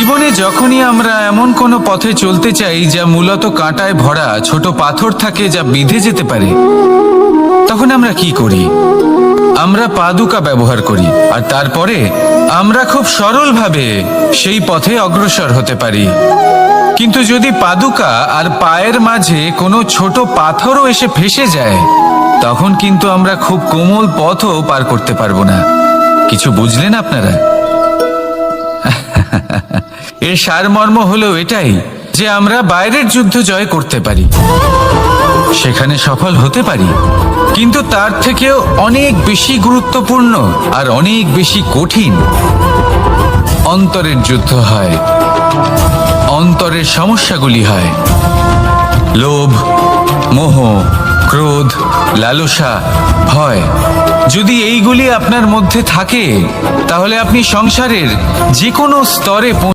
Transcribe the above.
জীবনে যখনই আমরা এমন কোনো পথে চলতে চাই যা মূলত কাঁটায় ভরা, ছোট পাথর থাকে যা বিঁধে যেতে পারে, তখন আমরা কি করি? আমরা পাদুকা ব্যবহার করি, আর তারপরে আমরা খুব সরলভাবে সেই পথে অগ্রসর হতে পারি। কিন্তু যদি পাদুকা আর পায়ের মাঝে কোনো ছোট পাথরও এসে ফেসে যায়, তখন কিন্তু আমরা খুব কোমল পথও পার করতে পারবো না। কিছু বুঝলেন আপনারা? এর সারমর্ম হলো এটাই যে আমরা বাইরের যুদ্ধ জয় করতে পারি, সেখানে সফল হতে পারি, কিন্তু তার থেকেও অনেক বেশি গুরুত্বপূর্ণ আর অনেক বেশি কঠিন অন্তরের যুদ্ধ হয়। অন্তরের সমস্যাগুলি হয় লোভ, মোহ, ক্রোধ, লালসা, ভয়। যদি এইগুলি আপনার মধ্যে থাকে, তাহলে আপনি সংসারের যে কোনো স্তরে